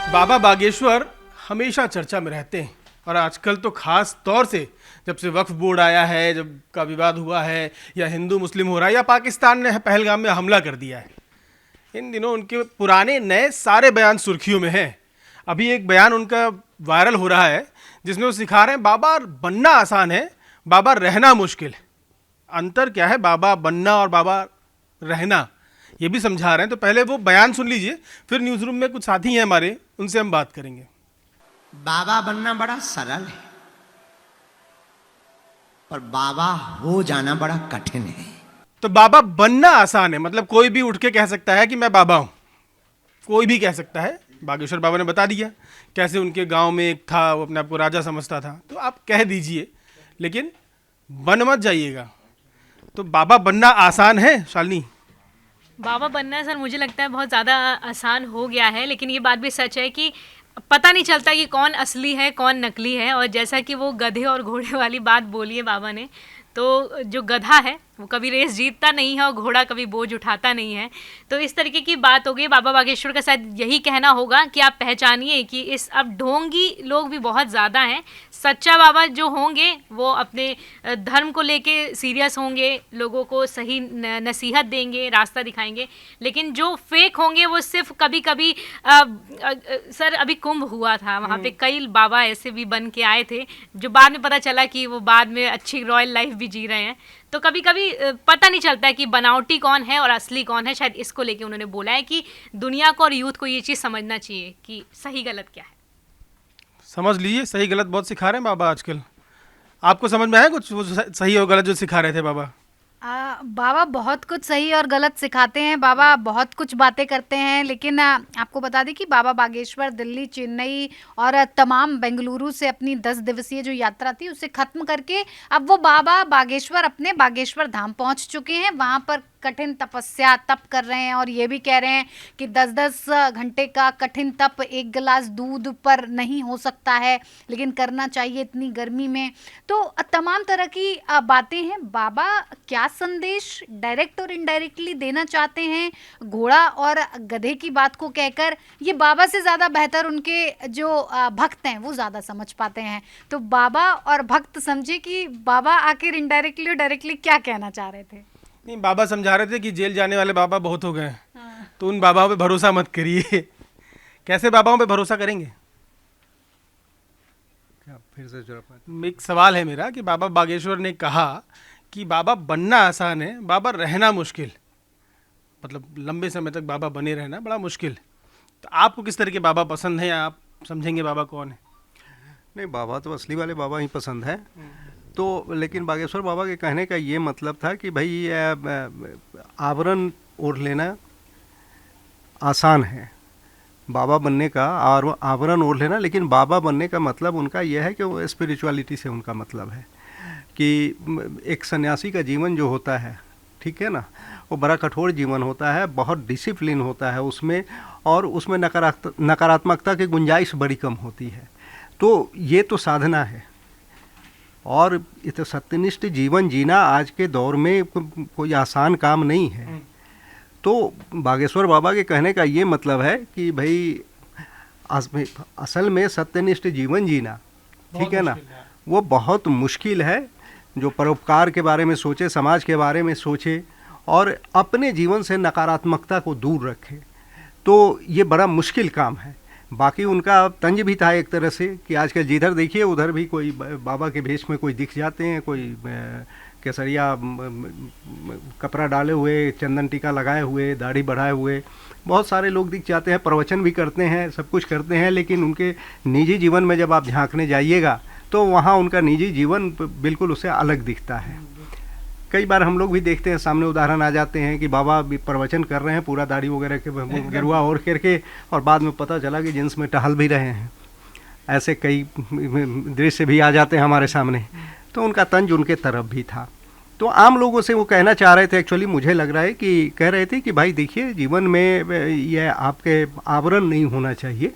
बाबा बागेश्वर हमेशा चर्चा में रहते हैं और आजकल तो खास तौर से जब से वक्फ बोर्ड आया है, जब का विवाद हुआ है, या हिंदू मुस्लिम हो रहा है, या पाकिस्तान ने पहलगाम में हमला कर दिया है, इन दिनों उनके पुराने नए सारे बयान सुर्खियों में हैं। अभी एक बयान उनका वायरल हो रहा है जिसमें वो सिखा रहे हैं बाबा बनना आसान है, बाबा रहना मुश्किल। अंतर क्या है बाबा बनना और बाबा रहना, ये भी समझा रहे हैं। तो पहले वो बयान सुन लीजिए, फिर न्यूज़ रूम में कुछ साथी हैं हमारे, उनसे हम बात करेंगे। बाबा बनना बड़ा सरल है और बाबा हो जाना बड़ा कठिन है। तो बाबा बनना आसान है, मतलब कोई भी उठ के कह सकता है कि मैं बाबा हूं, कोई भी कह सकता है। बागेश्वर बाबा ने बता दिया कैसे उनके गांव में एक था, वो अपने आप को राजा समझता था, तो आप कह दीजिए, लेकिन बन मत जाइएगा। तो बाबा बनना आसान है शालिनी? बाबा बनना सर मुझे लगता है बहुत ज़्यादा आसान हो गया है, लेकिन ये बात भी सच है कि पता नहीं चलता कि कौन असली है कौन नकली है। और जैसा कि वो गधे और घोड़े वाली बात बोली है बाबा ने, तो जो गधा है वो कभी रेस जीतता नहीं है और घोड़ा कभी बोझ उठाता नहीं है। तो इस तरीके की बात हो गई। बाबा बागेश्वर का शायद यही कहना होगा कि आप पहचानिए कि इस अब ढोंगी लोग भी बहुत ज़्यादा हैं। सच्चा बाबा जो होंगे वो अपने धर्म को लेके सीरियस होंगे, लोगों को सही नसीहत देंगे, रास्ता दिखाएंगे। लेकिन जो फेक होंगे वो सिर्फ कभी कभी सर अभी कुंभ हुआ था, वहाँ पे कई बाबा ऐसे भी बन के आए थे जो बाद में पता चला कि वो बाद में अच्छी रॉयल लाइफ भी जी रहे हैं। तो कभी कभी पता नहीं चलता है कि बनावटी कौन है और असली कौन है। शायद इसको लेके उन्होंने बोला है कि दुनिया को और यूथ को ये चीज़ समझना चाहिए कि सही गलत क्या है। समझ लीजिए, सही गलत बहुत सिखा रहे हैं बाबा आजकल। आपको समझ में आया कुछ वो सही और गलत जो सिखा रहे थे बाबा? बाबा बहुत कुछ सही और गलत सिखाते हैं। बाबा बहुत कुछ बातें करते हैं, लेकिन आपको बता दें कि बाबा बागेश्वर दिल्ली, चेन्नई और तमाम बेंगलुरु से अपनी 10 दिवसीय जो यात्रा थी उसे खत्म करके अब वो बाबा बागेश्वर अपने बागेश्वर धाम पहुंच चुके हैं। वहां पर कठिन तपस्या तप कर रहे हैं और ये भी कह रहे हैं कि 10-10 घंटे का कठिन तप एक गिलास दूध पर नहीं हो सकता है, लेकिन करना चाहिए इतनी गर्मी में। तो तमाम तरह की बातें हैं। बाबा क्या संदेश डायरेक्ट और इनडायरेक्टली देना चाहते हैं घोड़ा और गधे की बात को कहकर, ये बाबा से ज़्यादा बेहतर उनके जो भक्त हैं वो ज़्यादा समझ पाते हैं। तो बाबा और भक्त समझे कि बाबा आखिर इनडायरेक्टली और डायरेक्टली क्या कहना चाह रहे थे। नहीं, बाबा समझा रहे थे कि जेल जाने वाले बाबा बहुत हो गए हैं। हाँ। तो उन बाबाओं पे भरोसा मत करिए। कैसे बाबाओं पे भरोसा करेंगे? क्या फिर से एक सवाल है मेरा कि बाबा बागेश्वर ने कहा कि बाबा बनना आसान है, बाबा रहना मुश्किल, मतलब लंबे समय तक बाबा बने रहना बड़ा मुश्किल। तो आपको किस तरह के बाबा पसंद हैं, आप समझेंगे बाबा कौन है? नहीं, बाबा तो असली वाले बाबा ही पसंद है। तो लेकिन बागेश्वर बाबा के कहने का ये मतलब था कि भाई आवरण ओढ़ लेना आसान है बाबा बनने का, और आवरण ओढ़ लेना, लेकिन बाबा बनने का मतलब उनका यह है कि वो स्पिरिचुअलिटी से उनका मतलब है कि एक सन्यासी का जीवन जो होता है, ठीक है ना, वो बड़ा कठोर जीवन होता है, बहुत डिसिप्लिन होता है उसमें, और उसमें नकारात्मकता की गुंजाइश बड़ी कम होती है। तो ये तो साधना है, और इतना सत्यनिष्ठ जीवन जीना आज के दौर में कोई आसान काम नहीं है। तो बागेश्वर बाबा के कहने का ये मतलब है कि भाई असल में सत्यनिष्ठ जीवन जीना, ठीक है ना, वो बहुत मुश्किल है। जो परोपकार के बारे में सोचे, समाज के बारे में सोचे और अपने जीवन से नकारात्मकता को दूर रखे, तो ये बड़ा मुश्किल काम है। बाकी उनका तंज भी था एक तरह से कि आजकल जिधर देखिए उधर भी कोई बाबा के भेष में कोई दिख जाते हैं, कोई केसरिया कपड़ा डाले हुए, चंदन टीका लगाए हुए, दाढ़ी बढ़ाए हुए, बहुत सारे लोग दिख जाते हैं, प्रवचन भी करते हैं, सब कुछ करते हैं। लेकिन उनके निजी जीवन में जब आप झांकने जाइएगा तो वहाँ उनका निजी जीवन बिल्कुल उससे अलग दिखता है। कई बार हम लोग भी देखते हैं, सामने उदाहरण आ जाते हैं कि बाबा भी प्रवचन कर रहे हैं पूरा दाढ़ी वगैरह के गिरुआ ओढ़ करके, और बाद में पता चला कि जींस में टहल भी रहे हैं। ऐसे कई दृश्य भी आ जाते हैं हमारे सामने। तो उनका तंज उनके तरफ भी था। तो आम लोगों से वो कहना चाह रहे थे, एक्चुअली मुझे लग रहा है कि कह रहे थे कि भाई देखिए, जीवन में यह आपके आवरण नहीं होना चाहिए,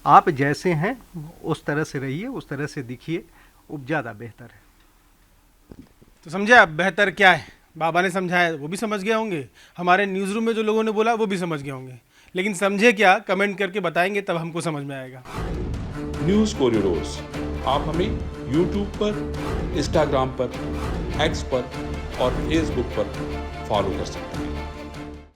आप जैसे हैं उस तरह से रहिए, उस तरह से दिखिए, वो ज़्यादा बेहतर है। तो समझे आप बेहतर क्या है? बाबा ने समझाया वो भी समझ गए होंगे, हमारे न्यूज़ रूम में जो लोगों ने बोला वो भी समझ गए होंगे, लेकिन समझे क्या कमेंट करके बताएंगे तब हमको समझ में आएगा। न्यूज़ कॉरिडोर्स आप हमें यूट्यूब पर, इंस्टाग्राम पर, एक्स पर और फेसबुक पर फॉलो कर सकते हैं।